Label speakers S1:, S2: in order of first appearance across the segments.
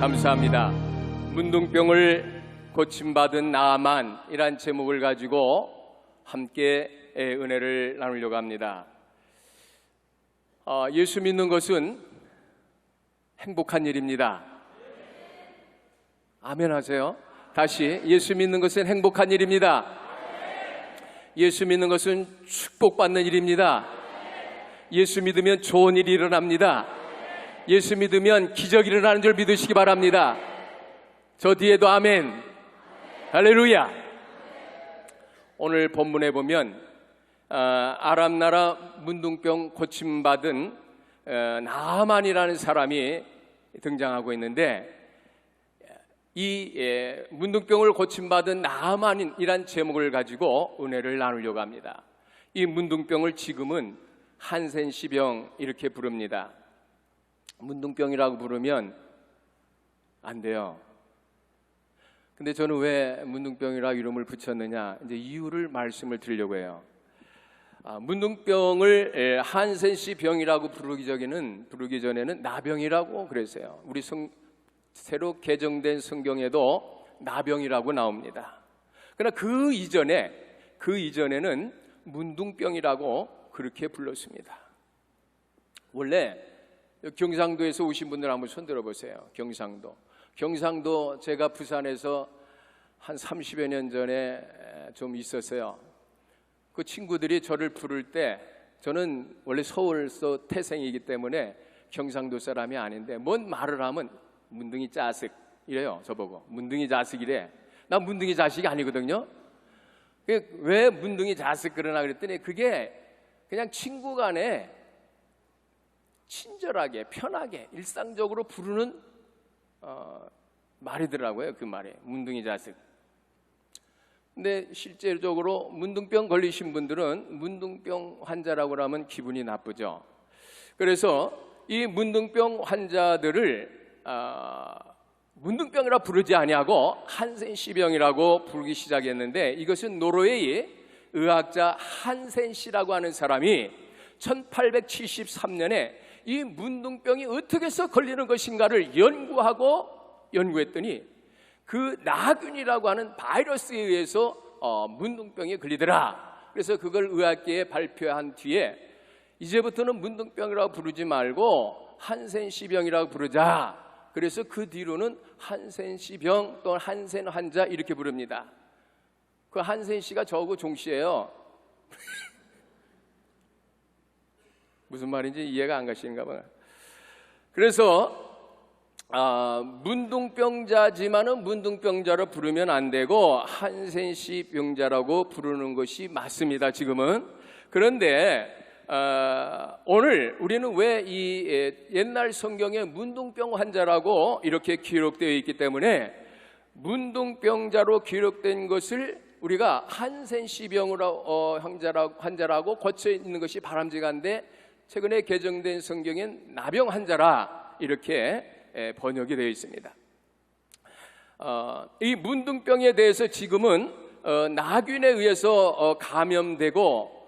S1: 감사합니다. 문둥병을 고침받은 나아만이란 제목을 가지고 함께 은혜를 나누려고 합니다. 예수 믿는 것은 행복한 일입니다. 아멘 하세요. 다시, 예수 믿는 것은 행복한 일입니다. 예수 믿는 것은 축복받는 일입니다. 예수 믿으면 좋은 일이 일어납니다. 예수 믿으면 기적이 일어나는 줄 믿으시기 바랍니다. 저 뒤에도 아멘. 할렐루야. 오늘 본문에 보면 아람 나라 문둥병 고침받은 나아만이라는 사람이 등장하고 있는데, 이 문둥병을 고침받은 나아만이란 제목을 가지고 은혜를 나누려고 합니다. 이 문둥병을 지금은 한센시병 이렇게 부릅니다. 문둥병이라고 부르면 안 돼요. 근데 저는 왜 문둥병이라고 이름을 붙였느냐, 이제 이유를 말씀을 드리려고 해요. 문둥병을 한센시병이라고 부르기 전에는 나병이라고 그랬어요. 우리 새로 개정된 성경에도 나병이라고 나옵니다. 그러나 그 이전에는 문둥병이라고 그렇게 불렀습니다. 원래 경상도에서 오신 분들 한번 손 들어보세요. 경상도 제가 부산에서 한 30여 년 전에 좀 있었어요. 그 친구들이 저를 부를 때, 저는 원래 서울서 태생이기 때문에 경상도 사람이 아닌데 뭔 말을 하면 문둥이 자식 이래요. 저보고 문둥이 자식이래. 나 문둥이 자식이 아니거든요. 왜 문둥이 자식 그러나 그랬더니 그게 그냥 친구 간에 친절하게 편하게 일상적으로 부르는 말이더라고요. 그 말이 문둥이 자식. 근데 실제적으로 문둥병 걸리신 분들은 문둥병 환자라고 하면 기분이 나쁘죠. 그래서 이 문둥병 환자들을 문둥병이라 부르지 아니하고 한센시병이라고 부르기 시작했는데, 이것은 노르웨이 의학자 한센시라고 하는 사람이 1873년에 이 문둥병이 어떻게 해서 걸리는 것인가를 연구했더니 그 나균이라고 하는 바이러스에 의해서 문둥병이 걸리더라. 그래서 그걸 의학계에 발표한 뒤에 이제부터는 문둥병이라고 부르지 말고 한센시병이라고 부르자. 그래서 그 뒤로는 한센시병 또는 한센 환자 이렇게 부릅니다. 그 한센시가 저하고 종씨예요. 무슨 말인지 이해가 안 가시는가 봐요. 그래서 문둥병자지만은 문둥병자로 부르면 안 되고 한센시 병자라고 부르는 것이 맞습니다, 지금은. 그런데 오늘 우리는 왜 이 옛날 성경에 문둥병 환자라고 이렇게 기록되어 있기 때문에 문둥병자로 기록된 것을 우리가 한센시병으로 환자라고 거쳐 있는 것이 바람직한데, 최근에 개정된 성경엔 나병 환자라 이렇게 번역이 되어 있습니다. 이 문둥병에 대해서 지금은 나균에 의해서 감염되고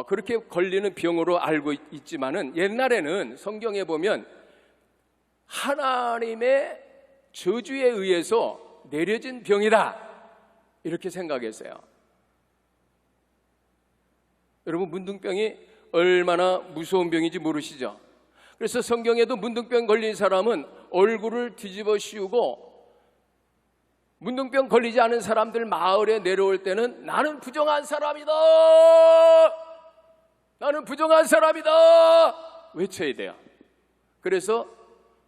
S1: 그렇게 걸리는 병으로 알고 있지만은, 옛날에는 성경에 보면 하나님의 저주에 의해서 내려진 병이다 이렇게 생각했어요. 여러분, 문둥병이 얼마나 무서운 병인지 모르시죠? 그래서 성경에도 문둥병 걸린 사람은 얼굴을 뒤집어 씌우고, 문둥병 걸리지 않은 사람들 마을에 내려올 때는 나는 부정한 사람이다, 나는 부정한 사람이다 외쳐야 돼요. 그래서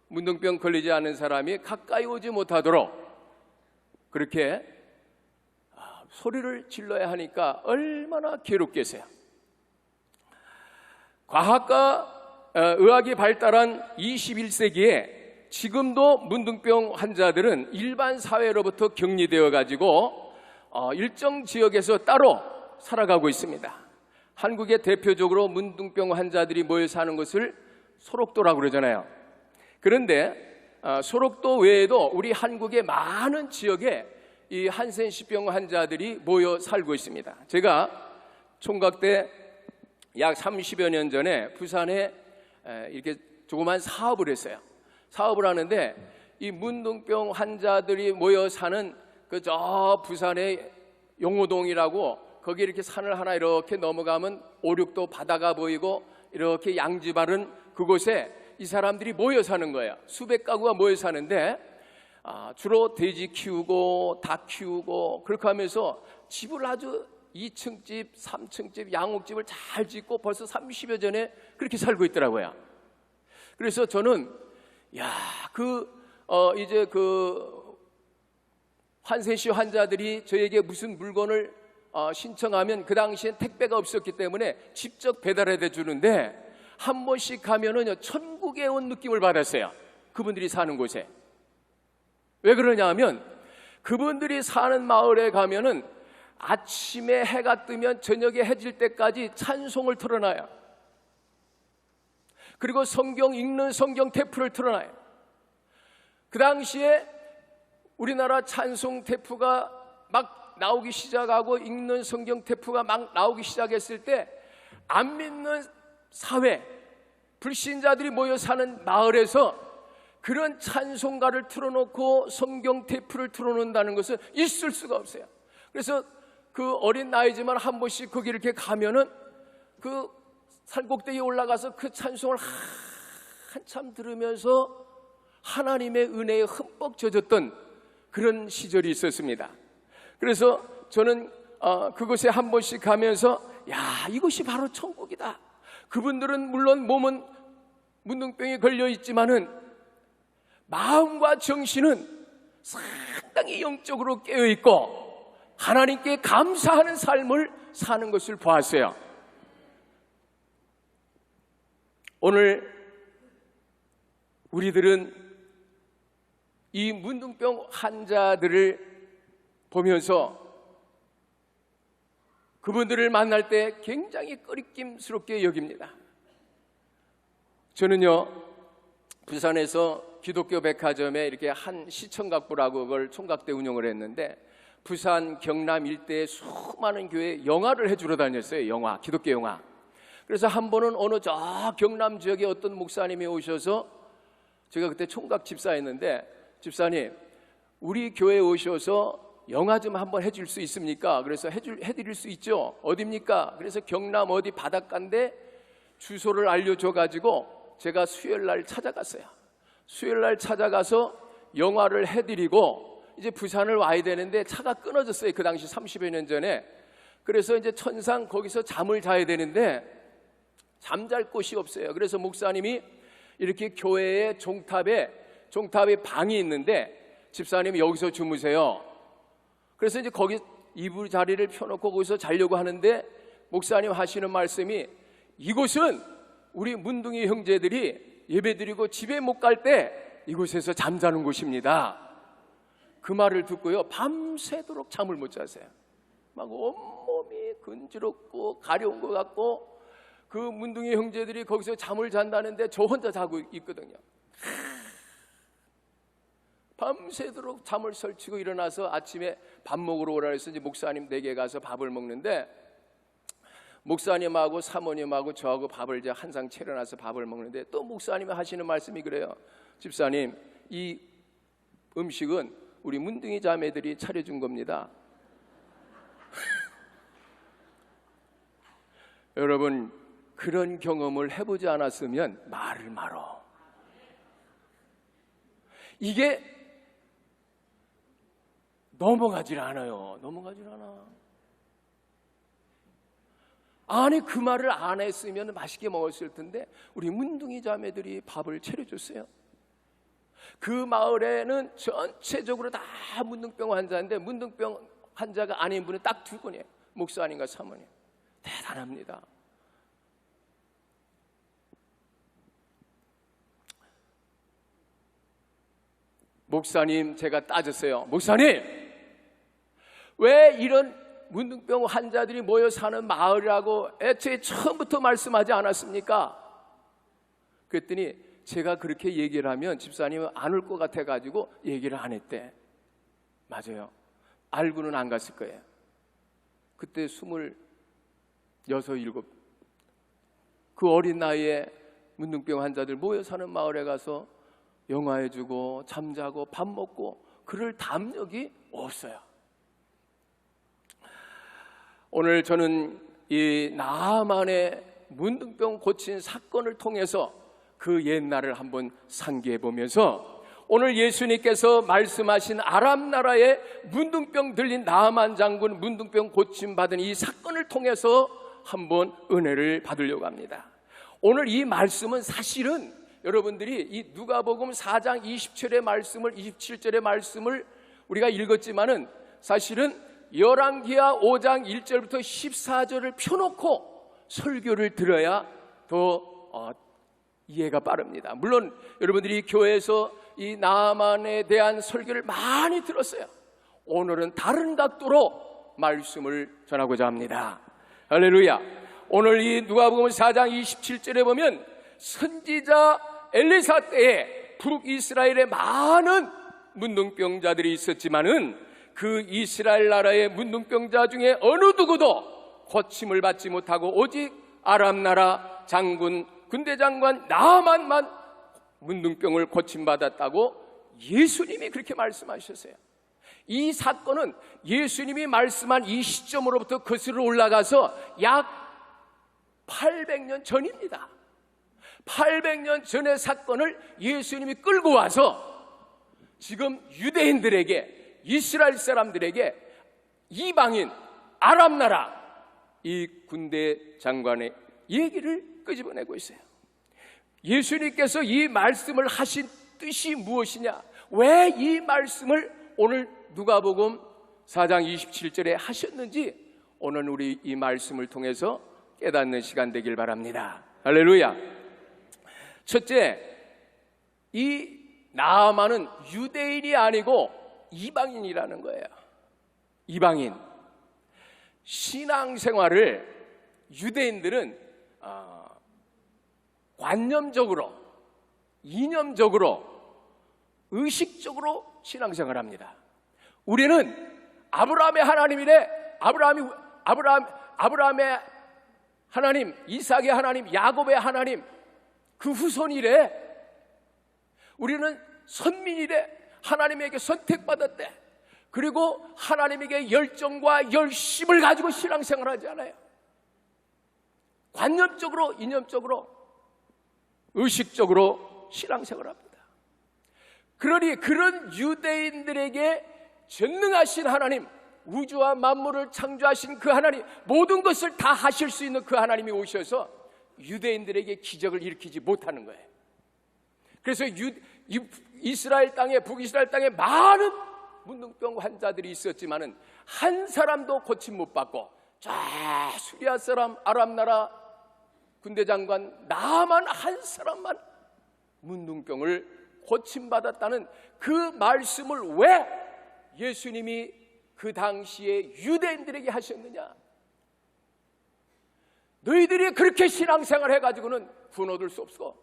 S1: 문둥병 걸리지 않은 사람이 가까이 오지 못하도록 그렇게 소리를 질러야 하니까 얼마나 괴롭겠어요. 과학과 의학이 발달한 21세기에 지금도 문둥병 환자들은 일반 사회로부터 격리되어 가지고 일정 지역에서 따로 살아가고 있습니다. 한국에 대표적으로 문둥병 환자들이 모여 사는 것을 소록도라고 그러잖아요. 그런데 소록도 외에도 우리 한국의 많은 지역에 이 한센시병 환자들이 모여 살고 있습니다. 제가 총각 때 약 30여 년 전에 부산에 이렇게 조그만 사업을 했어요. 사업을 하는데 이 문둥병 환자들이 모여 사는 그 저 부산의 용호동이라고, 거기 이렇게 산을 하나 이렇게 넘어가면 5, 6도 바다가 보이고 이렇게 양지바른 그곳에 이 사람들이 모여 사는 거예요. 수백 가구가 모여 사는데 주로 돼지 키우고 닭 키우고 그렇게 하면서 집을 아주 2층 집, 3층 집, 양옥집을 잘 짓고 벌써 30여 전에 그렇게 살고 있더라고요. 그래서 저는 이제 환센시 환자들이 저에게 무슨 물건을 신청하면 그 당시엔 택배가 없었기 때문에 직접 배달해 주는데 한 번씩 가면은 천국에 온 느낌을 받았어요. 그분들이 사는 곳에. 왜 그러냐 하면 그분들이 사는 마을에 가면은 아침에 해가 뜨면 저녁에 해 질 때까지 찬송을 틀어놔요. 그리고 성경 읽는 성경 테이프를 틀어놔요. 그 당시에 우리나라 찬송 테이프가 막 나오기 시작하고 읽는 성경 테이프가 막 나오기 시작했을 때 안 믿는 사회, 불신자들이 모여 사는 마을에서 그런 찬송가를 틀어놓고 성경 테이프를 틀어놓는다는 것은 있을 수가 없어요. 그래서 그 어린 나이지만 한 번씩 거기 이렇게 가면은 그 산꼭대기에 올라가서 그 찬송을 한참 들으면서 하나님의 은혜에 흠뻑 젖었던 그런 시절이 있었습니다. 그래서 저는 그곳에 한 번씩 가면서 이것이 바로 천국이다. 그분들은 물론 몸은 문둥병에 걸려 있지만은 마음과 정신은 상당히 영적으로 깨어 있고 하나님께 감사하는 삶을 사는 것을 보았어요. 오늘 우리들은 이 문둥병 환자들을 보면서 그분들을 만날 때 굉장히 꺼리낌스럽게 여깁니다. 저는요, 부산에서 기독교 백화점에 이렇게 한 시청각부라고 그걸 총각 때 운영을 했는데 부산 경남 일대에 수많은 교회에 영화를 해주러 다녔어요. 영화, 기독교 영화. 그래서 한 번은 어느 저 경남 지역에 어떤 목사님이 오셔서, 제가 그때 총각 집사였는데, 집사님 우리 교회에 오셔서 영화 좀 한번 해줄 수 있습니까? 그래서 해드릴 수 있죠. 어디입니까? 그래서 경남 어디 바닷가인데 주소를 알려줘가지고 제가 수요일날 찾아갔어요. 수요일날 찾아가서 영화를 해드리고 이제 부산을 와야 되는데 차가 끊어졌어요. 그 당시 30여 년 전에. 그래서 이제 천상 거기서 잠을 자야 되는데 잠잘 곳이 없어요. 그래서 목사님이 이렇게 교회의 종탑에 방이 있는데 집사님이 여기서 주무세요. 그래서 이제 거기 이불 자리를 펴놓고 거기서 자려고 하는데 목사님 하시는 말씀이, 이곳은 우리 문둥이 형제들이 예배드리고 집에 못 갈 때 이곳에서 잠자는 곳입니다. 그 말을 듣고요, 밤새도록 잠을 못 자세요. 막 온몸이 근지럽고 가려운 것 같고, 그 문둥이 형제들이 거기서 잠을 잔다는데 저 혼자 자고 있거든요. 밤새도록 잠을 설치고 일어나서 아침에 밥 먹으러 오라 해서 이제 목사님 댁에 가서 밥을 먹는데, 목사님하고 사모님하고 저하고 밥을 이제 한 상 차려놔서 밥을 먹는데 또 목사님이 하시는 말씀이 그래요. 집사님, 이 음식은 우리 문둥이 자매들이 차려준 겁니다. 여러분, 그런 경험을 해보지 않았으면 말을 말어. 이게 넘어가질 않아요. 넘어가질 않아. 아니, 그 말을 안 했으면 맛있게 먹었을 텐데 우리 문둥이 자매들이 밥을 차려줬어요. 그 마을에는 전체적으로 다 문둥병 환자인데 문둥병 환자가 아닌 분은 딱 두 분이에요. 목사님과 사모님. 대단합니다. 목사님, 제가 따졌어요. 목사님, 왜 이런 문둥병 환자들이 모여 사는 마을이라고 애초에 처음부터 말씀하지 않았습니까? 그랬더니 제가 그렇게 얘기를 하면 집사님은 안 올 것 같아가지고 얘기를 안 했대. 맞아요. 알고는 안 갔을 거예요. 그때 26, 7 그 어린 나이에 문둥병 환자들 모여 사는 마을에 가서 영화해주고 잠자고 밥 먹고 그럴 담력이 없어요. 오늘 저는 이 나아만의 문둥병 고친 사건을 통해서 그 옛날을 한번 상기해 보면서 오늘 예수님께서 말씀하신 아람 나라의 문둥병 들린 나아만 장군 문둥병 고침받은 이 사건을 통해서 한번 은혜를 받으려고 합니다. 오늘 이 말씀은 사실은 여러분들이 이 누가복음 4장 27절의 말씀을 27절의 말씀을 우리가 읽었지만은 사실은 열왕기하 5장 1절부터 14절을 펴놓고 설교를 들어야 더 이해가 빠릅니다. 물론 여러분들이 교회에서 이 나아만에 대한 설교를 많이 들었어요. 오늘은 다른 각도로 말씀을 전하고자 합니다. 할렐루야. 오늘 이 누가복음 4장 27절에 보면 선지자 엘리사 때에 북이스라엘에 많은 문둥병자들이 있었지만은 그 이스라엘 나라의 문둥병자 중에 어느 누구도 고침을 받지 못하고 오직 아람 나라 장군 군대 장관 나아만만 문둥병을 고침받았다고 예수님이 그렇게 말씀하셨어요. 이 사건은 예수님이 말씀한 이 시점으로부터 거슬러 올라가서 약 800년 전입니다. 800년 전의 사건을 예수님이 끌고 와서 지금 유대인들에게 이스라엘 사람들에게 이방인 아람 나라 이 군대 장관의 얘기를 끄집어내고 있어요. 예수님께서 이 말씀을 하신 뜻이 무엇이냐, 왜 이 말씀을 오늘 누가복음 4장 27절에 하셨는지 오늘 우리 이 말씀을 통해서 깨닫는 시간 되길 바랍니다. 할렐루야. 첫째, 이 나아만은 유대인이 아니고 이방인이라는 거예요. 이방인. 신앙생활을 유대인들은 관념적으로, 이념적으로, 의식적으로 신앙생활합니다. 우리는 아브라함의 하나님이래. 아브라함의 하나님, 이삭의 하나님, 야곱의 하나님, 그 후손이래. 우리는 선민이래. 하나님에게 선택받았대. 그리고 하나님에게 열정과 열심을 가지고 신앙생활하지 않아요. 관념적으로, 이념적으로, 의식적으로 신앙생활합니다. 그러니 그런 유대인들에게 전능하신 하나님, 우주와 만물을 창조하신 그 하나님, 모든 것을 다 하실 수 있는 그 하나님이 오셔서 유대인들에게 기적을 일으키지 못하는 거예요. 그래서 이스라엘 땅에, 북이스라엘 땅에 많은 문둥병 환자들이 있었지만은 한 사람도 고침 못 받고 저 수리아 사람, 아람 나라 군대 장관 나만 한 사람만 문둥병을 고침받았다는 그 말씀을 왜 예수님이 그 당시에 유대인들에게 하셨느냐? 너희들이 그렇게 신앙생활 해가지고는 구원 얻을 수 없어.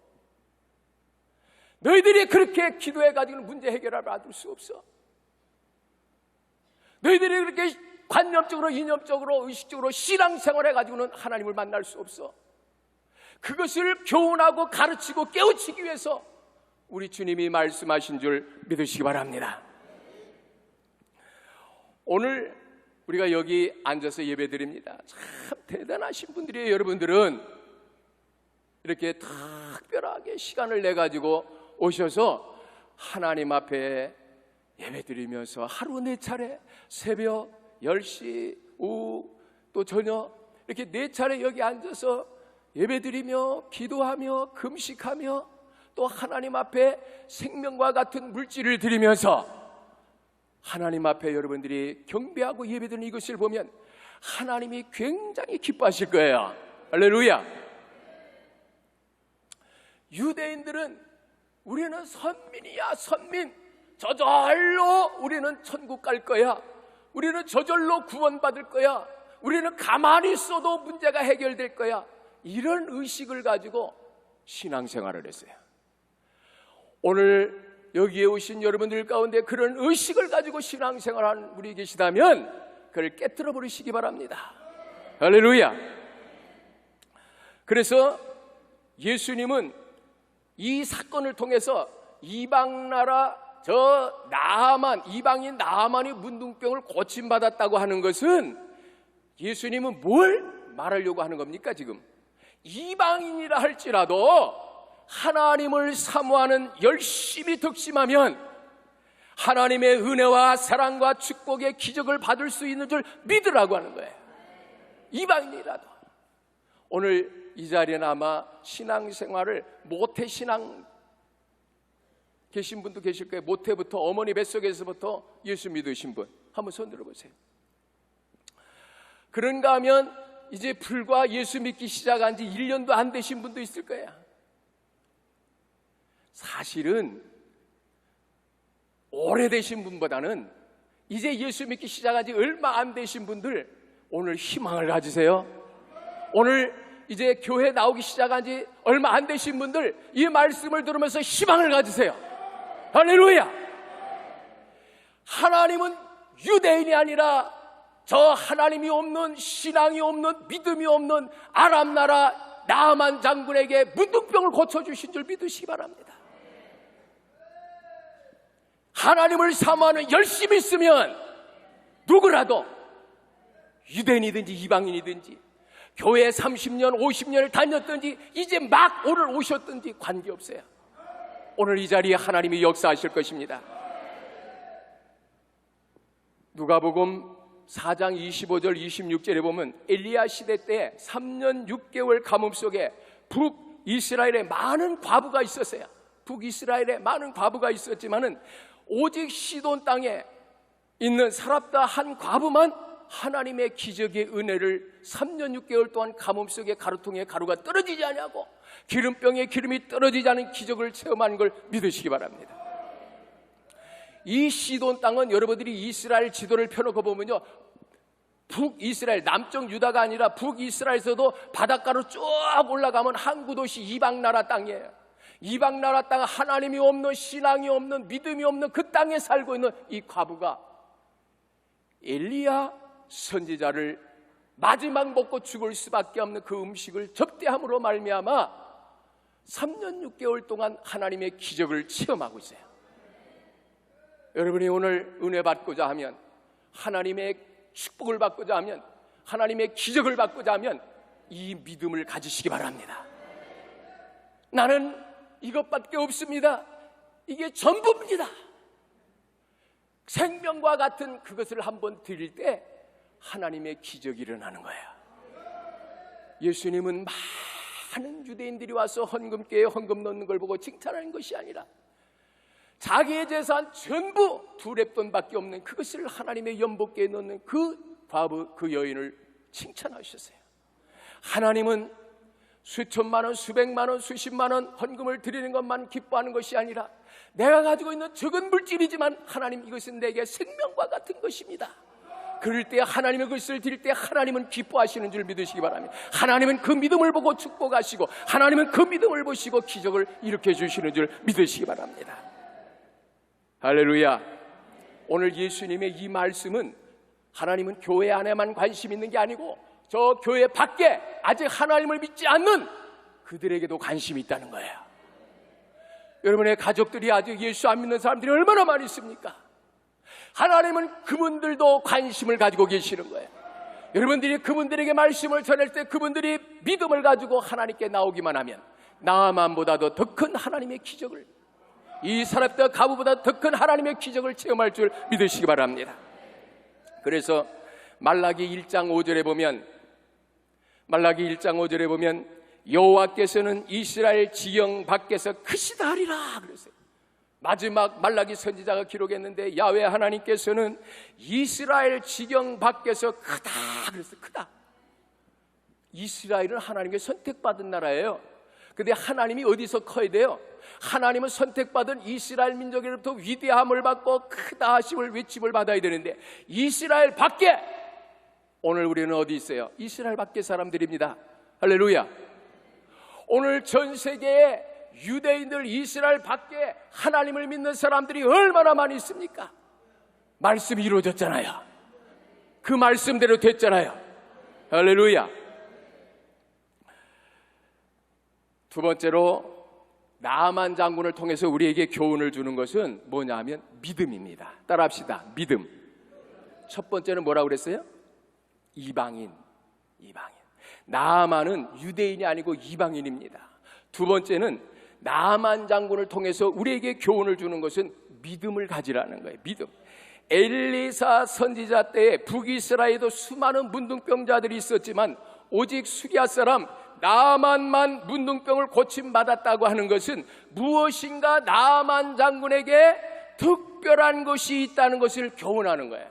S1: 너희들이 그렇게 기도해가지고는 문제 해결을 받을 수 없어. 너희들이 그렇게 관념적으로, 이념적으로, 의식적으로 신앙생활 해가지고는 하나님을 만날 수 없어. 그것을 교훈하고 가르치고 깨우치기 위해서 우리 주님이 말씀하신 줄 믿으시기 바랍니다. 오늘 우리가 여기 앉아서 예배드립니다. 참 대단하신 분들이에요. 여러분들은 이렇게 특별하게 시간을 내가지고 오셔서 하나님 앞에 예배드리면서 하루 4차례 새벽 10시, 오후 또 저녁 이렇게 4차례 여기 앉아서 예배드리며 기도하며 금식하며 또 하나님 앞에 생명과 같은 물질을 드리면서 하나님 앞에 여러분들이 경배하고 예배드리는 이것을 보면 하나님이 굉장히 기뻐하실 거예요. 할렐루야. 유대인들은 우리는 선민이야, 선민. 저절로 우리는 천국 갈 거야. 우리는 저절로 구원받을 거야. 우리는 가만히 있어도 문제가 해결될 거야. 이런 의식을 가지고 신앙생활을 했어요. 오늘 여기에 오신 여러분들 가운데 그런 의식을 가지고 신앙생활하는 분이 계시다면 그걸 깨트려 버리시기 바랍니다. 할렐루야. 그래서 예수님은 이 사건을 통해서 이방 나라 저 나아만, 이방인 나아만이 문둥병을 고침받았다고 하는 것은 예수님은 뭘 말하려고 하는 겁니까? 지금 이방인이라 할지라도 하나님을 사모하는 열심히 득심하면 하나님의 은혜와 사랑과 축복의 기적을 받을 수 있는 줄 믿으라고 하는 거예요. 이방인이라도. 오늘 이 자리에는 아마 신앙생활을 모태신앙 계신 분도 계실 거예요. 모태부터 어머니 뱃속에서부터 예수 믿으신 분 한번 손 들어보세요. 그런가 하면 이제 불과 예수 믿기 시작한 지 1년도 안 되신 분도 있을 거예요. 사실은 오래되신 분보다는 이제 예수 믿기 시작한 지 얼마 안 되신 분들 오늘 희망을 가지세요. 오늘 이제 교회 나오기 시작한 지 얼마 안 되신 분들 이 말씀을 들으면서 희망을 가지세요. 할렐루야. 하나님은 유대인이 아니라 저 하나님이 없는, 신앙이 없는, 믿음이 없는 아람 나라 나아만 장군에게 문둥병을 고쳐주신 줄 믿으시기 바랍니다. 하나님을 사모하는 열심히 있으면 누구라도 유대인이든지 이방인이든지 교회 30년 50년을 다녔든지 이제 막 오늘 오셨든지 관계없어요. 오늘 이 자리에 하나님이 역사하실 것입니다. 누가복음 4장 25절 26절에 보면 엘리야 시대 때 3년 6개월 가뭄 속에 북이스라엘에 많은 과부가 있었어요. 북이스라엘에 많은 과부가 있었지만은 오직 시돈 땅에 있는 사랍다 한 과부만 하나님의 기적의 은혜를 3년 6개월 동안 가뭄 속에 가루통에 가루가 떨어지지 않냐고 기름병에 기름이 떨어지지 않은 기적을 체험한 걸 믿으시기 바랍니다. 이 시돈 땅은 여러분들이 이스라엘 지도를 펴놓고 보면요, 북이스라엘, 남쪽 유다가 아니라 북이스라엘에서도 바닷가로 쭉 올라가면 항구 도시 이방나라 땅이에요. 이방나라 땅, 하나님이 없는, 신앙이 없는, 믿음이 없는 그 땅에 살고 있는 이 과부가 엘리야 선지자를 마지막 먹고 죽을 수밖에 없는 그 음식을 접대함으로 말미암아 3년 6개월 동안 하나님의 기적을 체험하고 있어요. 여러분이 오늘 은혜 받고자 하면, 하나님의 축복을 받고자 하면, 하나님의 기적을 받고자 하면 이 믿음을 가지시기 바랍니다. 나는 이것밖에 없습니다. 이게 전부입니다. 생명과 같은 그것을 한번 드릴 때 하나님의 기적이 일어나는 거예요. 예수님은 많은 유대인들이 와서 헌금계에 헌금 넣는 걸 보고 칭찬하는 것이 아니라 자기의 재산 전부 2렙돈밖에 없는 그것을 하나님의 연복계에 넣는 그 과부, 그 여인을 칭찬하셨어요. 하나님은 수천만 원, 수백만 원, 수십만 원 헌금을 드리는 것만 기뻐하는 것이 아니라 내가 가지고 있는 적은 물질이지만 하나님, 이것은 내게 생명과 같은 것입니다. 그럴 때 하나님의 것을 드릴 때 하나님은 기뻐하시는 줄 믿으시기 바랍니다. 하나님은 그 믿음을 보고 축복하시고 하나님은 그 믿음을 보시고 기적을 일으켜 주시는 줄 믿으시기 바랍니다. 할렐루야. 오늘 예수님의 이 말씀은 하나님은 교회 안에만 관심 있는 게 아니고 저 교회 밖에 아직 하나님을 믿지 않는 그들에게도 관심이 있다는 거예요. 여러분의 가족들이 아직 예수 안 믿는 사람들이 얼마나 많이 있습니까? 하나님은 그분들도 관심을 가지고 계시는 거예요. 여러분들이 그분들에게 말씀을 전할 때 그분들이 믿음을 가지고 하나님께 나오기만 하면 나아만보다도 더 큰 하나님의 기적을, 이 사랍다 가부보다 더 큰 하나님의 기적을 체험할 줄 믿으시기 바랍니다. 그래서 말라기 1장 5절에 보면, 말라기 1장 5절에 보면 여호와께서는 이스라엘 지경 밖에서 크시다 하리라 그랬어요. 마지막 말라기 선지자가 기록했는데 야훼 하나님께서는 이스라엘 지경 밖에서 크다 그랬어요. 크다. 이스라엘은 하나님께 선택받은 나라예요. 근데 하나님이 어디서 커야 돼요? 하나님은 선택받은 이스라엘 민족으로부터 위대함을 받고 크다 하심을 외침을 받아야 되는데 이스라엘 밖에, 오늘 우리는 어디 있어요? 이스라엘 밖에 사람들입니다. 할렐루야. 오늘 전 세계에 유대인들, 이스라엘 밖에 하나님을 믿는 사람들이 얼마나 많이 있습니까? 말씀이 이루어졌잖아요. 그 말씀대로 됐잖아요. 할렐루야. 두 번째로 나만 장군을 통해서 우리에게 교훈을 주는 것은 뭐냐면 믿음입니다. 따라합시다. 믿음. 첫 번째는 뭐라고 그랬어요? 이방인. 나만은 유대인이 아니고 이방인입니다. 두 번째는 나만 장군을 통해서 우리에게 교훈을 주는 것은 믿음을 가지라는 거예요. 믿음. 엘리사 선지자 때에 북이스라엘에도 수많은 문둥병자들이 있었지만 오직 수리아 사람 나만만 문둥병을 고침받았다고 하는 것은 무엇인가 나만 장군에게 특별한 것이 있다는 것을 교훈하는 거예요.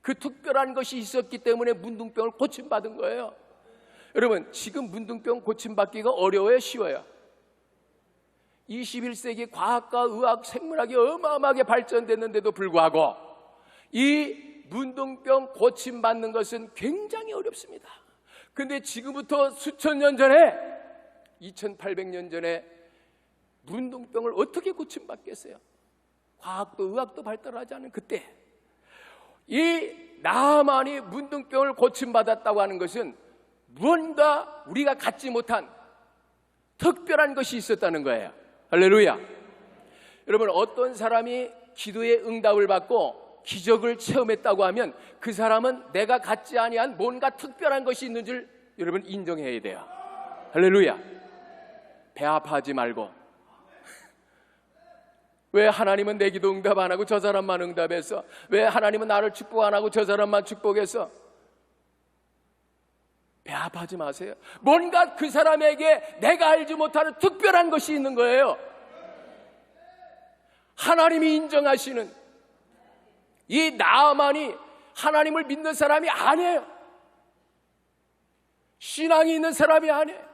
S1: 그 특별한 것이 있었기 때문에 문둥병을 고침받은 거예요. 여러분, 지금 문둥병 고침받기가 어려워요, 쉬워요? 21세기 과학과 의학, 생물학이 어마어마하게 발전됐는데도 불구하고 이 문둥병 고침받는 것은 굉장히 어렵습니다. 근데 지금부터 수천 년 전에 2800년 전에 문둥병을 어떻게 고침받겠어요? 과학도 의학도 발달하지 않은 그때 이 나만이 문둥병을 고침받았다고 하는 것은 무언가 우리가 갖지 못한 특별한 것이 있었다는 거예요. 할렐루야. 여러분, 어떤 사람이 기도의 응답을 받고 기적을 체험했다고 하면 그 사람은 내가 갖지 아니한 뭔가 특별한 것이 있는 줄 여러분 인정해야 돼요. 할렐루야. 배 아파하지 말고 왜 하나님은 내 기도 응답 안 하고 저 사람만 응답했어? 왜 하나님은 나를 축복 안 하고 저 사람만 축복했어? 배 아파하지 마세요. 뭔가 그 사람에게 내가 알지 못하는 특별한 것이 있는 거예요. 하나님이 인정하시는 이 나만이 하나님을 믿는 사람이 아니에요. 신앙이 있는 사람이 아니에요.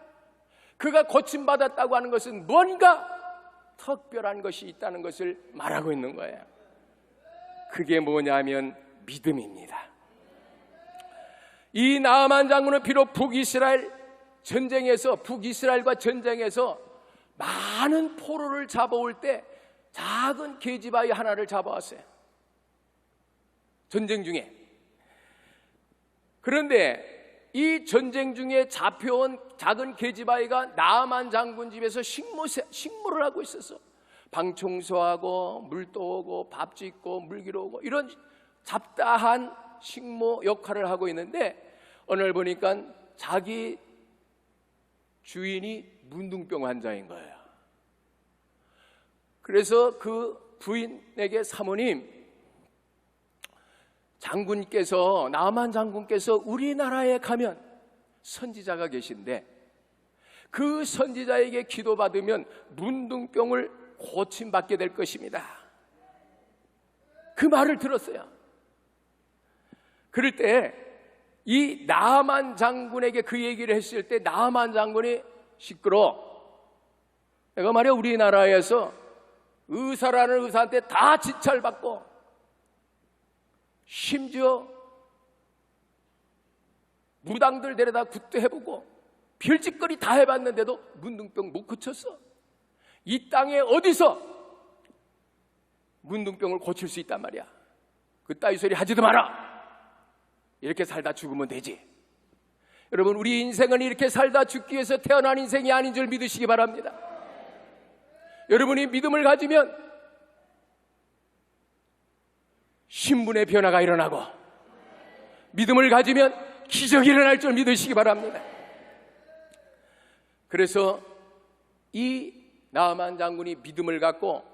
S1: 그가 고침받았다고 하는 것은 뭔가 특별한 것이 있다는 것을 말하고 있는 거예요. 그게 뭐냐면 믿음입니다. 이 나만 장군은 비록 북이스라엘과 전쟁에서 많은 포로를 잡아올 때 작은 계집아이 하나를 잡아왔어요. 전쟁 중에. 그런데 이 전쟁 중에 잡혀온 작은 계집아이가 나만 장군 집에서 식모를 하고 있었어. 방 청소하고 물 떠오고 밥 짓고 물 기러 오고 이런 잡다한 식모 역할을 하고 있는데 어느 날 보니까 자기 주인이 문둥병 환자인 거예요. 그래서 그 부인에게 사모님, 장군께서 나만 장군께서 우리나라에 가면 선지자가 계신데 그 선지자에게 기도받으면 문둥병을 고침받게 될 것입니다. 그 말을 들었어요. 그럴 때 이 나만 장군에게 그 얘기를 했을 때 나만 장군이 시끄러워. 내가 말이야 우리나라에서 의사라는 의사한테 다 지찰받고 심지어 무당들 데려다 굿도 해보고 별짓거리 다 해봤는데도 문둥병 못 고쳤어. 이 땅에 어디서 문둥병을 고칠 수 있단 말이야. 그 따위 소리 하지도 마라. 이렇게 살다 죽으면 되지. 여러분, 우리 인생은 이렇게 살다 죽기 위해서 태어난 인생이 아닌 줄 믿으시기 바랍니다. 여러분이 믿음을 가지면 신분의 변화가 일어나고 믿음을 가지면 기적이 일어날 줄 믿으시기 바랍니다. 그래서 이 나만 장군이 믿음을 갖고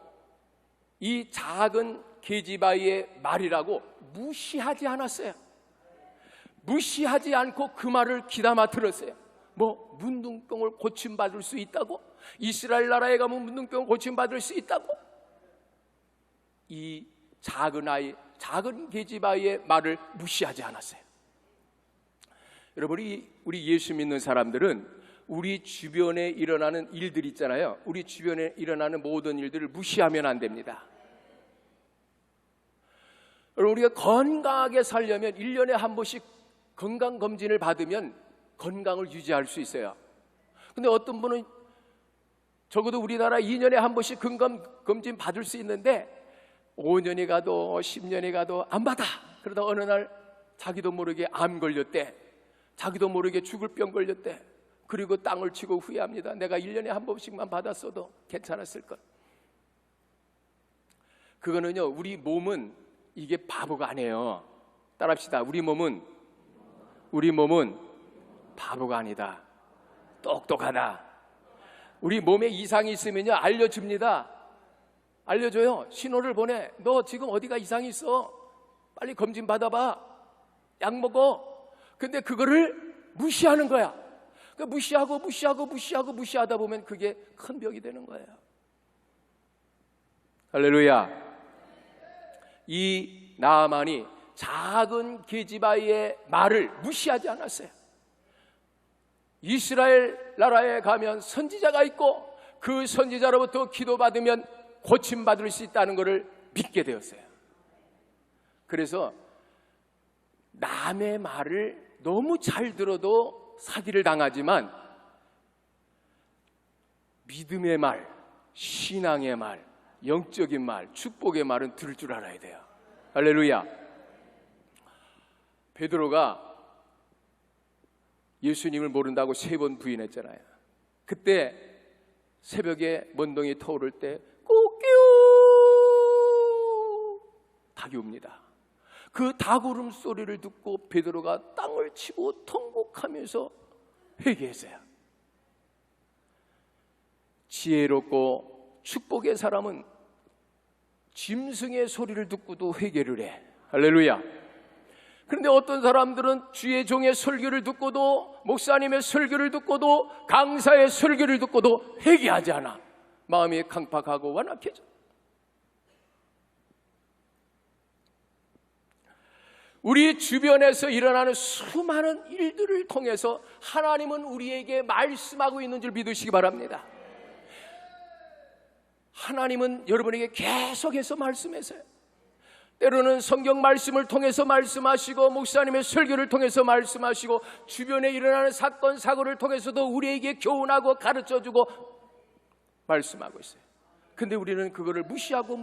S1: 이 작은 계집아이의 말이라고 무시하지 않았어요. 무시하지 않고 그 말을 귀담아 들었어요. 뭐 문둥병을 고침받을 수 있다고? 이스라엘 나라에 가면 문둥병을 고침받을 수 있다고? 이 작은 계집아이의 말을 무시하지 않았어요. 여러분, 우리 예수 믿는 사람들은 우리 주변에 일어나는 일들 있잖아요. 우리 주변에 일어나는 모든 일들을 무시하면 안 됩니다. 여러분, 우리가 건강하게 살려면 1년에 한 번씩 건강검진을 받으면 건강을 유지할 수 있어요. 근데 어떤 분은 적어도 우리나라 2년에 한 번씩 건강검진 받을 수 있는데 5년이 가도 10년이 가도 안 받아. 그러다 어느 날 자기도 모르게 암 걸렸대. 자기도 모르게 죽을 병 걸렸대. 그리고 땅을 치고 후회합니다. 내가 1년에 한 번씩만 받았어도 괜찮았을 것. 그거는요, 우리 몸은 이게 바보가 아니에요. 따라합시다. 우리 몸은 바보가 아니다. 똑똑하다. 우리 몸에 이상이 있으면요, 알려줍니다. 알려줘요. 신호를 보내. 너 지금 어디가 이상이 있어? 빨리 검진 받아봐. 약 먹어. 근데 그거를 무시하는 거야. 무시하다 보면 그게 큰 병이 되는 거예요. 할렐루야. 이 나아만이 작은 계집아이의 말을 무시하지 않았어요. 이스라엘 나라에 가면 선지자가 있고 그 선지자로부터 기도받으면 고침받을 수 있다는 것을 믿게 되었어요. 그래서 남의 말을 너무 잘 들어도 사기를 당하지만 믿음의 말, 신앙의 말, 영적인 말, 축복의 말은 들을 줄 알아야 돼요. 할렐루야. 베드로가 예수님을 모른다고 3번 부인했잖아요. 그때 새벽에 먼동이 터오를 때 꼬끼우 닭이 옵니다. 그 닭 울음소리를 듣고 베드로가 땅을 치고 통곡하면서 회개했어요. 지혜롭고 축복의 사람은 짐승의 소리를 듣고도 회개를 해. 할렐루야. 그런데 어떤 사람들은 주의 종의 설교를 듣고도, 목사님의 설교를 듣고도, 강사의 설교를 듣고도 회개하지 않아. 마음이 강팍하고 완악해져. 우리 주변에서 일어나는 수많은 일들을 통해서 하나님은 우리에게 말씀하고 있는 줄 믿으시기 바랍니다. 하나님은 여러분에게 계속해서 말씀하세요. 때로는 성경 말씀을 통해서 말씀하시고, 목사님의 설교를 통해서 말씀하시고, 주변에 일어나는 사건 사고를 통해서도 우리에게 교훈하고 가르쳐주고 말씀하고 있어요. 근데 우리는 그거를 무시하고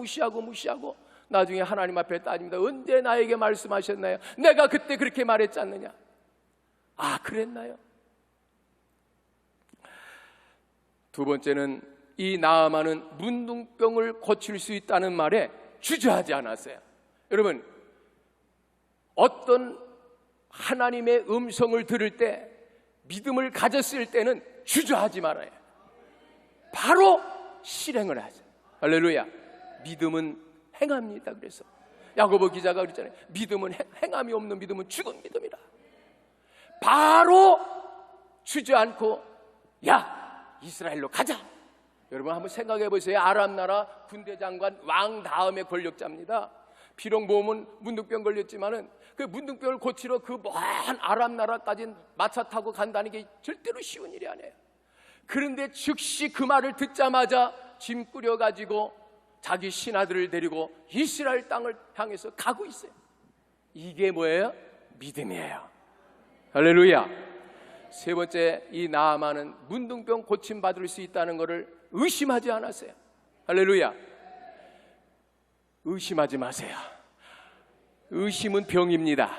S1: 나중에 하나님 앞에 따집니다. 언제 나에게 말씀하셨나요? 내가 그때 그렇게 말했지 않느냐? 아, 그랬나요? 두 번째는 이 나아만은 문둥병을 고칠 수 있다는 말에 주저하지 않았어요. 여러분, 어떤 하나님의 음성을 들을 때, 믿음을 가졌을 때는 주저하지 말아요. 바로 실행을 하죠. 할렐루야. 믿음은 행합니다. 그래서 야고보 기자가 그랬잖아요. 믿음은 행함이 없는 믿음은 죽은 믿음이라. 바로 주저앉고 야, 이스라엘로 가자. 여러분 한번 생각해 보세요. 아람 나라 군대 장관 왕 다음의 권력자입니다. 비록 몸은 문둥병 걸렸지만은 그 문둥병을 고치러 그 먼 아람 나라까지 마차 타고 간다는 게 절대로 쉬운 일이 아니에요. 그런데 즉시 그 말을 듣자마자 짐 꾸려가지고 자기 신하들을 데리고 이스라엘 땅을 향해서 가고 있어요. 이게 뭐예요? 믿음이에요. 할렐루야. 세 번째, 이 나아만은 문둥병 고침받을 수 있다는 것을 의심하지 않았어요. 할렐루야. 의심하지 마세요. 의심은 병입니다.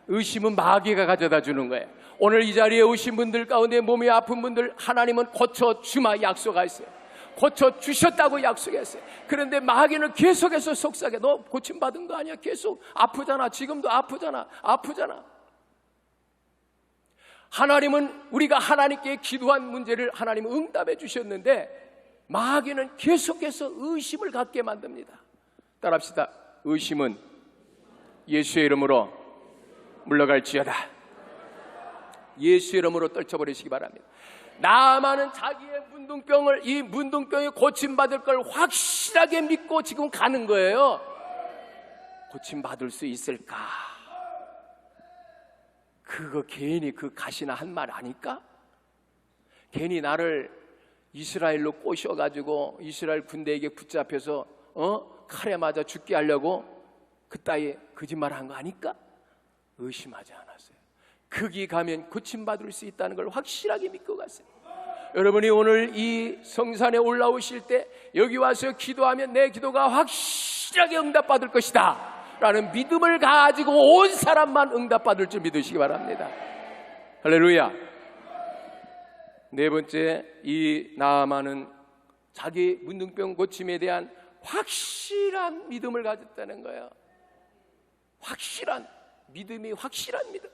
S1: 의심은 마귀가 가져다 주는 거예요. 오늘 이 자리에 오신 분들 가운데 몸이 아픈 분들, 하나님은 고쳐주마 약속하셨어요. 고쳐주셨다고 약속했어요. 그런데 마귀는 계속해서 속삭여. 너 고침받은 거 아니야? 계속 아프잖아. 지금도 아프잖아. 하나님은 우리가 하나님께 기도한 문제를 하나님은 응답해 주셨는데 마귀는 계속해서 의심을 갖게 만듭니다. 따라합시다. 의심은 예수의 이름으로 물러갈지어다. 예수의 이름으로 떨쳐버리시기 바랍니다. 나아만은 자기의 이 문둥병이 고침받을 걸 확실하게 믿고 지금 가는 거예요. 고침받을 수 있을까? 그거 괜히 그 가시나 한 말 아닐까? 괜히 나를 이스라엘로 꼬셔가지고 이스라엘 군대에게 붙잡혀서 칼에 맞아 죽게 하려고 그따위 거짓말 한 거 아닐까? 의심하지 않았어요. 거기 가면 고침받을 수 있다는 걸 확실하게 믿고 갔어요. 여러분이 오늘 이 성산에 올라오실 때 여기 와서 기도하면 내 기도가 확실하게 응답받을 것이다 라는 믿음을 가지고 온 사람만 응답받을 줄 믿으시기 바랍니다. 할렐루야. 네 번째, 이 나아만은 자기 문둥병 고침에 대한 확실한 믿음을 가졌다는 거예요. 확실한 믿음이 확실한 믿음.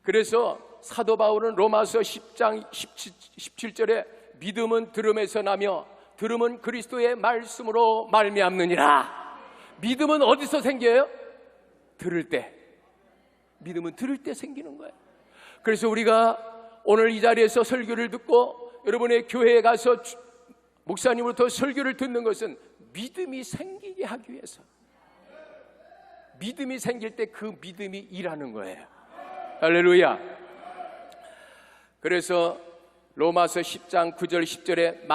S1: 그래서 사도 바울은 로마서 10장 17절에 믿음은 들음에서 나며 들음은 그리스도의 말씀으로 말미암느니라. 믿음은 어디서 생겨요? 들을 때. 믿음은 들을 때 생기는 거예요. 그래서 우리가 오늘 이 자리에서 설교를 듣고 여러분의 교회에 가서 목사님으로부터 설교를 듣는 것은 믿음이 생기게 하기 위해서. 믿음이 생길 때 그 믿음이 일하는 거예요. 할렐루야. 그래서 로마서 10장 9절 10절에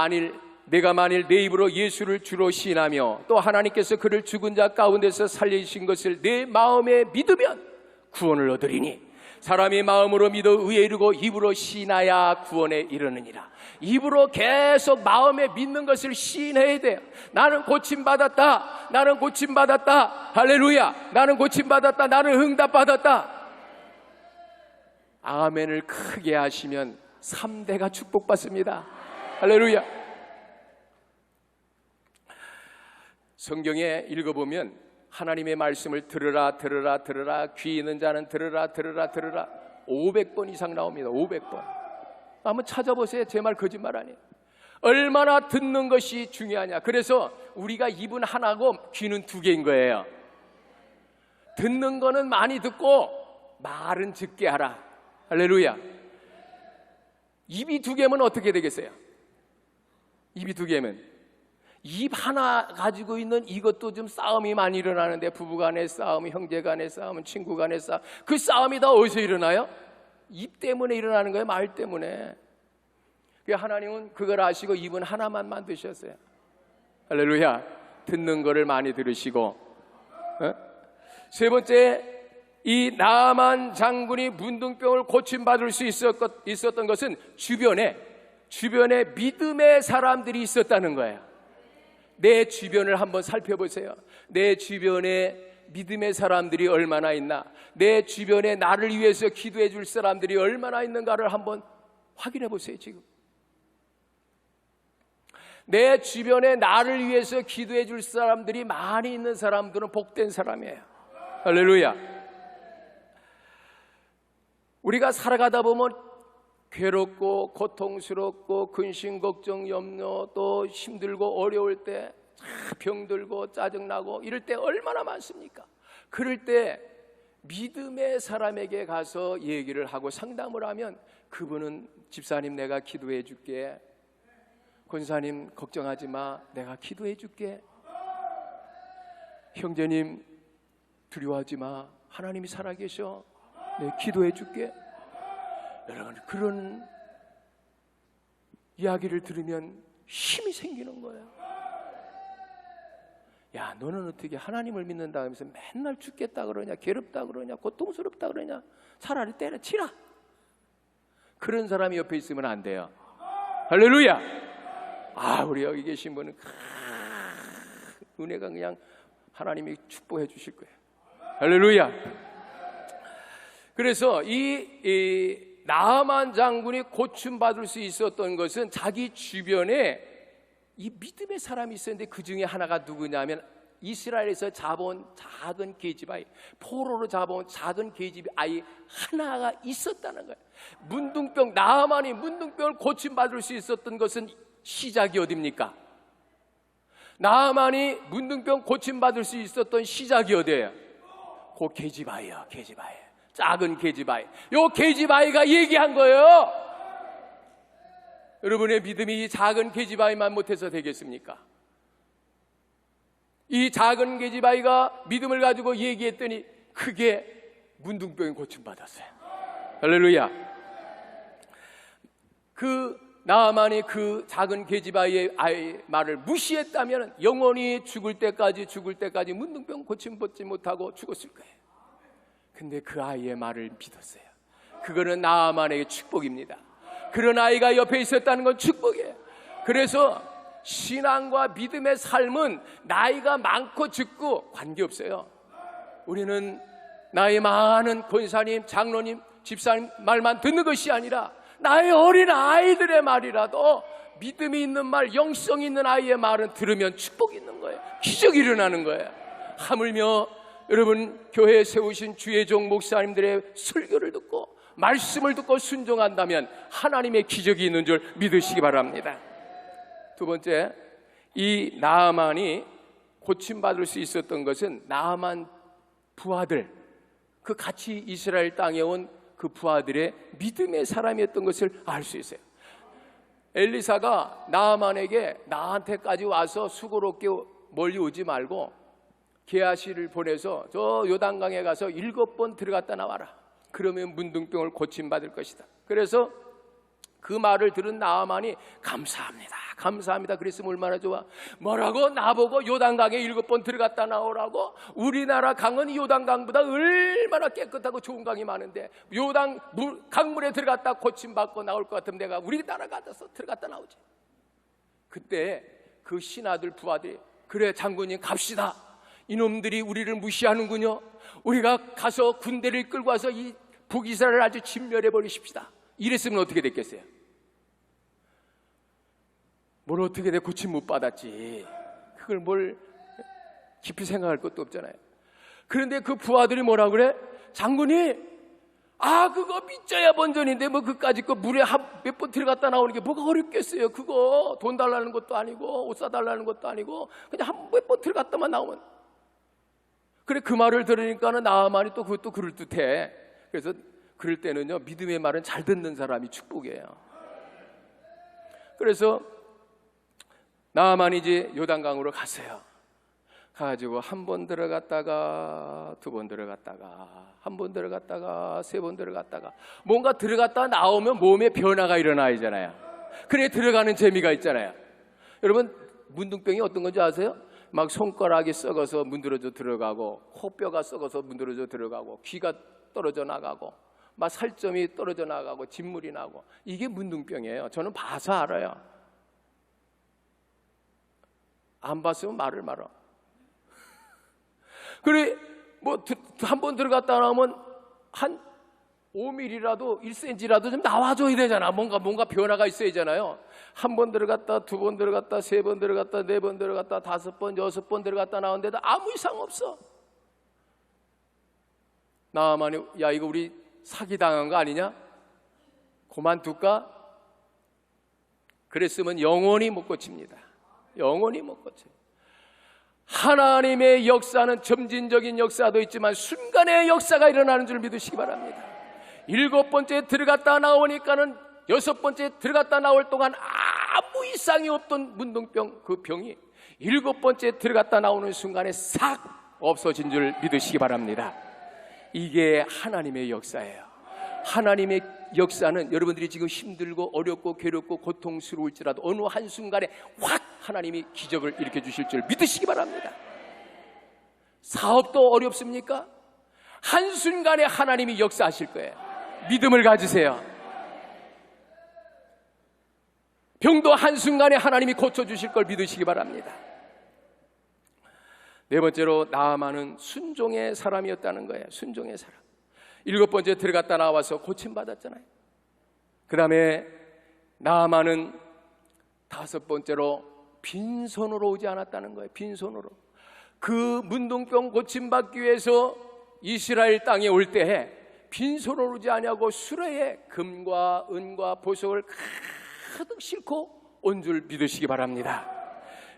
S1: 내가 만일 내 입으로 예수를 주로 시인하며 또 하나님께서 그를 죽은 자 가운데서 살리신 것을 내 마음에 믿으면 구원을 얻으리니 사람이 마음으로 믿어 의에 이르고 입으로 시인하야 구원에 이르느니라. 입으로 계속 마음에 믿는 것을 시인해야 돼요. 나는 고침받았다. 나는 고침받았다. 할렐루야. 나는 고침받았다. 나는 응답받았다. 아멘을 크게 하시면 3대가 축복받습니다. 할렐루야. 성경에 읽어보면 하나님의 말씀을 들으라 들으라 들으라, 귀 있는 자는 들으라 들으라 들으라 500번 이상 나옵니다. 500번. 한번 찾아보세요. 제 말 거짓말 아니에요. 얼마나 듣는 것이 중요하냐. 그래서 우리가 입은 하나고 귀는 2개인 거예요. 듣는 거는 많이 듣고 말은 적게 하라. 할렐루야. 입이 2개면 어떻게 되겠어요? 입이 2개면 입 하나 가지고 있는 이것도 좀 싸움이 많이 일어나는데, 부부간의 싸움, 형제간의 싸움, 친구간의 싸움, 그 싸움이 다 어디서 일어나요? 입 때문에 일어나는 거예요. 말 때문에. 하나님은 그걸 아시고 입은 하나만 만드셨어요. 할렐루야. 듣는 거를 많이 들으시고. 세 번째, 이 나아만 장군이 문둥병을 고침받을 수 있었던 것은 주변에 믿음의 사람들이 있었다는 거예요. 내 주변을 한번 살펴보세요. 내 주변에 믿음의 사람들이 얼마나 있나, 내 주변에 나를 위해서 기도해 줄 사람들이 얼마나 있는가를 한번 확인해 보세요. 지금 내 주변에 나를 위해서 기도해 줄 사람들이 많이 있는 사람들은 복된 사람이에요. 할렐루야. 우리가 살아가다 보면 괴롭고 고통스럽고 근심 걱정 염려, 또 힘들고 어려울 때, 병들고 짜증나고 이럴 때 얼마나 많습니까? 그럴 때 믿음의 사람에게 가서 얘기를 하고 상담을 하면 그분은 집사님 내가 기도해 줄게, 권사님 걱정하지 마 내가 기도해 줄게, 형제님 두려워하지 마 하나님이 살아계셔 내 기도해 줄게. 여러분, 그런 이야기를 들으면 힘이 생기는 거예요. 야, 너는 어떻게 하나님을 믿는다 하면서 맨날 죽겠다 그러냐, 괴롭다 그러냐, 고통스럽다 그러냐, 차라리 때려치라. 그런 사람이 옆에 있으면 안 돼요. 할렐루야. 우리 여기 계신 분은 은혜가 그냥 하나님이 축복해 주실 거예요. 할렐루야. 그래서 이 나아만 장군이 고침받을 수 있었던 것은 자기 주변에 이 믿음의 사람이 있었는데, 그 중에 하나가 누구냐면 이스라엘에서 잡아온 작은 계집아이, 포로로 잡아온 작은 계집아이 하나가 있었다는 거예요. 나아만이 문둥병을 고침받을 수 있었던 것은 시작이 어디입니까? 나아만이 문둥병 고침받을 수 있었던 시작이 어디예요? 그 계집아이요. 계집아이, 작은 계집아이. 요 계집아이가 얘기한 거예요. 여러분의 믿음이 이 작은 계집아이만 못해서 되겠습니까? 이 작은 계집아이가 믿음을 가지고 얘기했더니 크게 문둥병이 고침받았어요. 할렐루야. 그 나아만이 그 작은 계집아이의 말을 무시했다면 영원히 죽을 때까지 문둥병 고침받지 못하고 죽었을 거예요. 근데 그 아이의 말을 믿었어요. 그거는 나아만에게 축복입니다. 그런 아이가 옆에 있었다는 건 축복이에요. 그래서 신앙과 믿음의 삶은 나이가 많고 적고 관계없어요. 우리는 나이 많은 권사님, 장로님, 집사님 말만 듣는 것이 아니라 나의 어린 아이들의 말이라도 믿음이 있는 말, 영성이 있는 아이의 말은 들으면 축복이 있는 거예요. 기적이 일어나는 거예요. 하물며 여러분 교회에 세우신 주의 종 목사님들의 설교를 듣고 말씀을 듣고 순종한다면 하나님의 기적이 있는 줄 믿으시기 바랍니다. 두 번째, 이 나아만이 고침받을 수 있었던 것은 나아만 부하들, 그 같이 이스라엘 땅에 온 그 부하들의 믿음의 사람이었던 것을 알 수 있어요. 엘리사가 나아만에게 나한테까지 와서 수고롭게 멀리 오지 말고 게하시를 보내서 저 요단강에 가서 7번 들어갔다 나와라. 그러면 문둥병을 고침받을 것이다. 그래서 그 말을 들은 나아만이 감사합니다, 감사합니다 그랬으면 얼마나 좋아. 뭐라고? 나보고 요단강에 7번 들어갔다 나오라고? 우리나라 강은 요단강보다 얼마나 깨끗하고 좋은 강이 많은데 강물에 들어갔다 고침받고 나올 것 같으면 내가 우리나라 가서 들어갔다 나오지. 그때 그 신하들 부하들이 그래 장군님 갑시다. 이놈들이 우리를 무시하는군요. 우리가 가서 군대를 끌고 와서 이 북이스라엘을 아주 진멸해 버리십시다. 이랬으면 어떻게 됐겠어요? 뭘 어떻게 내 고침 못 받았지. 그걸 뭘 깊이 생각할 것도 없잖아요. 그런데 그 부하들이 뭐라 그래? 장군이 그거 믿져야 본전인데 뭐 그까짓 거 물에 몇 번 들어갔다 나오는 게 뭐가 어렵겠어요. 그거 돈 달라는 것도 아니고 옷 사달라는 것도 아니고 그냥 몇 번 들어갔다만 나오면. 그래 그 말을 들으니까는 나아만이 또 그것도 그럴듯해. 그래서 그럴 때는요 믿음의 말은 잘 듣는 사람이 축복이에요. 그래서 나아만이 이제 요단강으로 갔어요. 가지고 한 번 들어갔다가 두 번 들어갔다가 한 번 들어갔다가 세 번 들어갔다가 뭔가 들어갔다 나오면 몸에 변화가 일어나잖아요. 그래 들어가는 재미가 있잖아요. 여러분 문둥병이 어떤 건지 아세요? 막 손가락이 썩어서 문드러져 들어가고 코뼈가 썩어서 문드러져 들어가고 귀가 떨어져 나가고 막 살점이 떨어져 나가고 진물이 나고 이게 문둥병이에요. 저는 봐서 알아요. 안 봤으면 말을 말아. 그래 뭐 한 번 들어갔다 나오면 한 5mm라도 1cm라도 좀 나와줘야 되잖아. 뭔가 변화가 있어야잖아요. 한 번 들어갔다 두 번 들어갔다 세 번 들어갔다 네 번 들어갔다 5번 6번 들어갔다 나오는데도 아무 이상 없어. 나아만이 야 이거 우리 사기당한 거 아니냐? 그만둘까? 그랬으면 영원히 못 고칩니다. 영원히 못 고쳐요. 하나님의 역사는 점진적인 역사도 있지만 순간의 역사가 일어나는 줄 믿으시기 바랍니다. 7번째 들어갔다 나오니까는 6번째 들어갔다 나올 동안 아무 이상이 없던 문둥병 그 병이 7번째 들어갔다 나오는 순간에 싹 없어진 줄 믿으시기 바랍니다. 이게 하나님의 역사예요. 하나님의 역사는 여러분들이 지금 힘들고 어렵고 괴롭고 고통스러울지라도 어느 한순간에 확 하나님이 기적을 일으켜 주실 줄 믿으시기 바랍니다. 사업도 어렵습니까? 한순간에 하나님이 역사하실 거예요. 믿음을 가지세요. 병도 한순간에 하나님이 고쳐주실 걸 믿으시기 바랍니다. 네 번째로 나아만은 순종의 사람이었다는 거예요. 순종의 사람. 7번째 들어갔다 나와서 고침받았잖아요. 그 다음에 나아만은 5번째로 빈손으로 오지 않았다는 거예요. 빈손으로. 그 문둥병 고침받기 위해서 이스라엘 땅에 올 때에 빈손으로 오지 아니하고 수레에 금과 은과 보석을 가득 싣고 온 줄 믿으시기 바랍니다.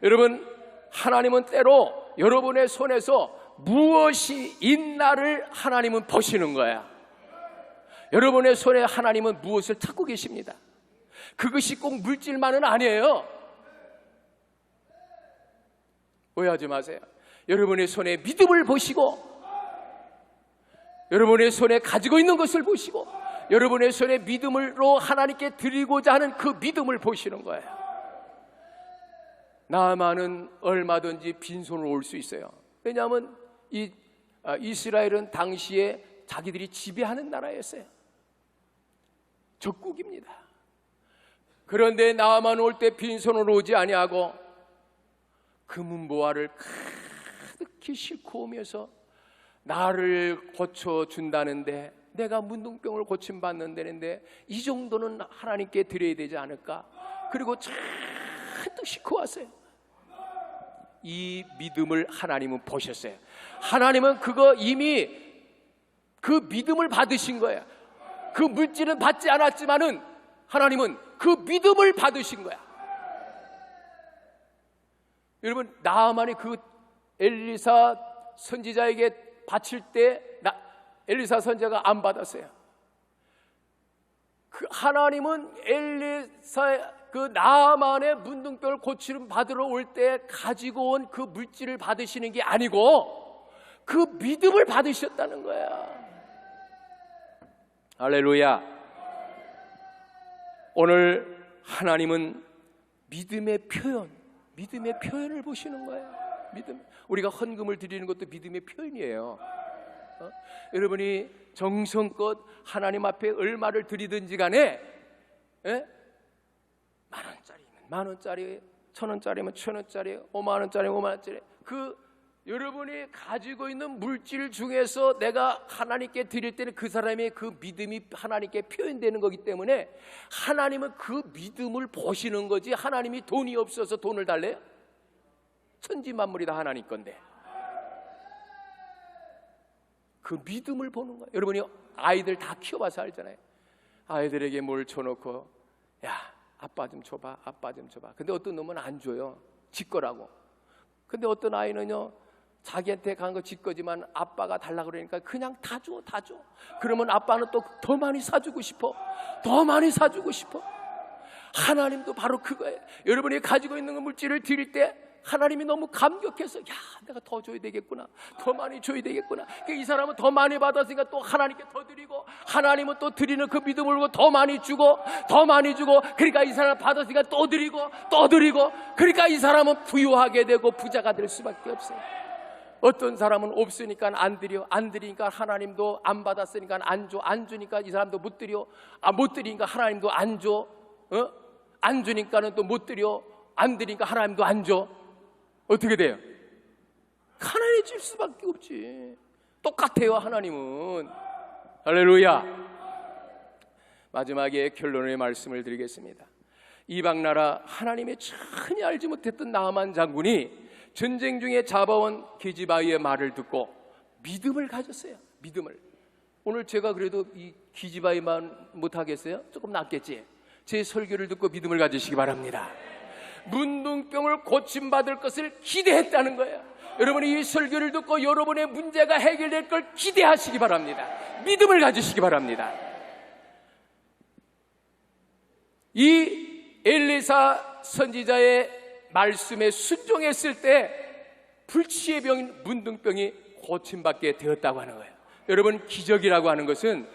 S1: 여러분 하나님은 때로 여러분의 손에서 무엇이 있나를 하나님은 보시는 거야. 여러분의 손에 하나님은 무엇을 찾고 계십니다. 그것이 꼭 물질만은 아니에요. 오해하지 마세요. 여러분의 손에 믿음을 보시고 여러분의 손에 가지고 있는 것을 보시고 여러분의 손에 믿음으로 하나님께 드리고자 하는 그 믿음을 보시는 거예요. 나아만은 얼마든지 빈손으로 올 수 있어요. 왜냐하면 이스라엘은 당시에 자기들이 지배하는 나라였어요. 적국입니다. 그런데 나아만 올 때 빈손으로 오지 아니하고 금은보화를 가득히 싣고 오면서 나를 고쳐준다는데 내가 문둥병을 고침받는다는데 이 정도는 하나님께 드려야 되지 않을까? 그리고 잔뜩 싣고 왔어요. 이 믿음을 하나님은 보셨어요. 하나님은 그거 이미 그 믿음을 받으신 거예요. 그 물질은 받지 않았지만은 하나님은 그 믿음을 받으신 거야. 여러분, 나아만이 그 엘리사 선지자에게 바칠 때 엘리사 선지자가 안 받았어요. 그 하나님은 엘리사 그 나아만의 문둥병을 고치름 받으러 올 때 가지고 온 그 물질을 받으시는 게 아니고 그 믿음을 받으셨다는 거야. 할렐루야. 오늘 하나님은 믿음의 표현을 보시는 거예요. 믿음. 우리가 헌금을 드리는 것도 믿음의 표현이에요. 여러분이 정성껏 하나님 앞에 얼마를 드리든지 간에, 만원짜리면 만원짜리, 천원짜리면 천원짜리, 5만원짜리 5만원짜리, 그 여러분이 가지고 있는 물질 중에서 내가 하나님께 드릴 때는 그 사람의 그 믿음이 하나님께 표현되는 거기 때문에 하나님은 그 믿음을 보시는 거지. 하나님이 돈이 없어서 돈을 달래요? 천지 만물이 다 하나님 건데. 그 믿음을 보는 거예요. 여러분이 아이들 다 키워봐서 알잖아요. 아이들에게 뭘 줘놓고, 야, 아빠 좀 줘봐, 아빠 좀 줘봐. 근데 어떤 놈은 안 줘요. 지 거라고. 근데 어떤 아이는요, 자기한테 간 거 지 거지만 아빠가 달라 그러니까 그냥 다 줘, 다 줘. 그러면 아빠는 또 더 많이 사주고 싶어. 더 많이 사주고 싶어. 하나님도 바로 그거예요. 여러분이 가지고 있는 물질을 드릴 때 하나님이 너무 감격해서, 야, 내가 더 줘야 되겠구나, 더 많이 줘야 되겠구나. 그러니까 이 사람은 더 많이 받았으니까 또 하나님께 더 드리고, 하나님은 또 드리는 그 믿음을 보고 더 많이 주고, 더 많이 주고, 그러니까 이 사람 받았으니까 또 드리고, 또 드리고, 그러니까 이 사람은 부유하게 되고 부자가 될 수밖에 없어요. 어떤 사람은 없으니까 안 드려, 안 드리니까 하나님도 안 받았으니까 안 줘, 안 주니까 이 사람도 못 드려, 못 드리니까 하나님도 안 줘, 안 주니까는 또 못 드려, 안 드리니까 하나님도 안 줘. 어떻게 돼요? 가난해질 수밖에 없지. 똑같아요, 하나님은. 할렐루야. 마지막에 결론의 말씀을 드리겠습니다. 이방나라 하나님의 전혀 알지 못했던 나아만 장군이 전쟁 중에 잡아온 기지바이의 말을 듣고 믿음을 가졌어요. 믿음을. 오늘 제가 그래도 이 기지바이만 못하겠어요? 조금 낫겠지? 제 설교를 듣고 믿음을 가지시기 바랍니다. 문둥병을 고침받을 것을 기대했다는 거예요. 여러분이 이 설교를 듣고 여러분의 문제가 해결될 걸 기대하시기 바랍니다. 믿음을 가지시기 바랍니다. 이 엘리사 선지자의 말씀에 순종했을 때 불치의 병인 문둥병이 고침받게 되었다고 하는 거예요. 여러분, 기적이라고 하는 것은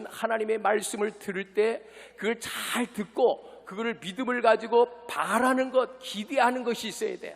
S1: 하나님의 말씀을 들을 때 그걸 잘 듣고 그거를 믿음을 가지고 바라는 것, 기대하는 것이 있어야 돼요.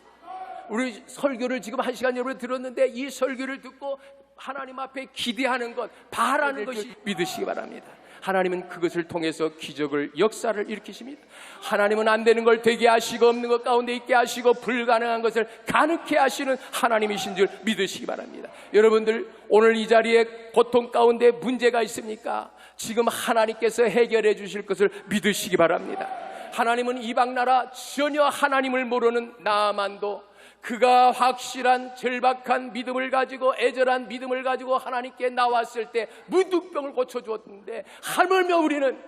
S1: 우리 설교를 지금 1시간 여러분 들었는데 이 설교를 듣고 하나님 앞에 기대하는 것, 바라는 것이 믿으시기 바랍니다. 하나님은 그것을 통해서 기적을, 역사를 일으키십니다. 하나님은 안 되는 걸 되게 하시고 없는 것 가운데 있게 하시고 불가능한 것을 가능케 하시는 하나님이신 줄 믿으시기 바랍니다. 여러분들, 오늘 이 자리에 고통 가운데 문제가 있습니까? 지금 하나님께서 해결해 주실 것을 믿으시기 바랍니다. 하나님은 이방나라 전혀 하나님을 모르는 나아만도 그가 확실한 절박한 믿음을 가지고, 애절한 믿음을 가지고 하나님께 나왔을 때 문둥병을 고쳐주었는데, 하물며 우리는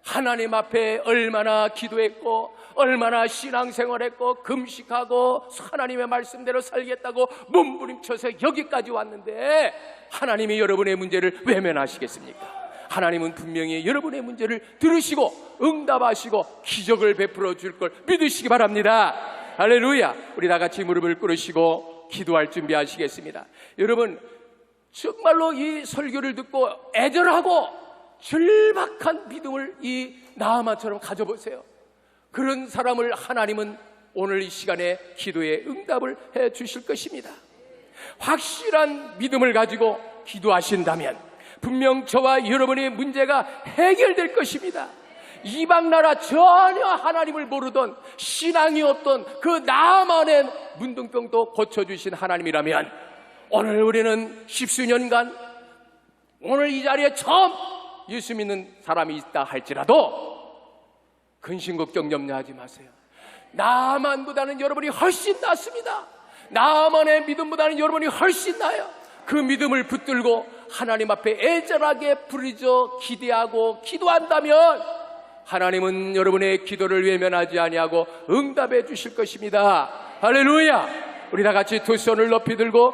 S1: 하나님 앞에 얼마나 기도했고 얼마나 신앙생활했고 금식하고 하나님의 말씀대로 살겠다고 몸부림쳐서 여기까지 왔는데 하나님이 여러분의 문제를 외면하시겠습니까? 하나님은 분명히 여러분의 문제를 들으시고 응답하시고 기적을 베풀어 줄 걸 믿으시기 바랍니다. 할렐루야. 우리 다 같이 무릎을 꿇으시고 기도할 준비하시겠습니다. 여러분, 정말로 이 설교를 듣고 애절하고 절박한 믿음을 이 나아만처럼 가져보세요. 그런 사람을 하나님은 오늘 이 시간에 기도에 응답을 해 주실 것입니다. 확실한 믿음을 가지고 기도하신다면 분명 저와 여러분의 문제가 해결될 것입니다. 이방나라 전혀 하나님을 모르던, 신앙이 없던 그 나아만의 문둥병도 고쳐주신 하나님이라면 오늘 우리는 십수년간 오늘 이 자리에 처음 예수 믿는 사람이 있다 할지라도 근심 걱정 염려하지 마세요. 나만보다는 여러분이 훨씬 낫습니다. 나만의 믿음보다는 여러분이 훨씬 나아요. 그 믿음을 붙들고 하나님 앞에 애절하게 부르짖어 기대하고 기도한다면 하나님은 여러분의 기도를 외면하지 아니하고 응답해 주실 것입니다. 할렐루야. 우리 다 같이 두 손을 높이 들고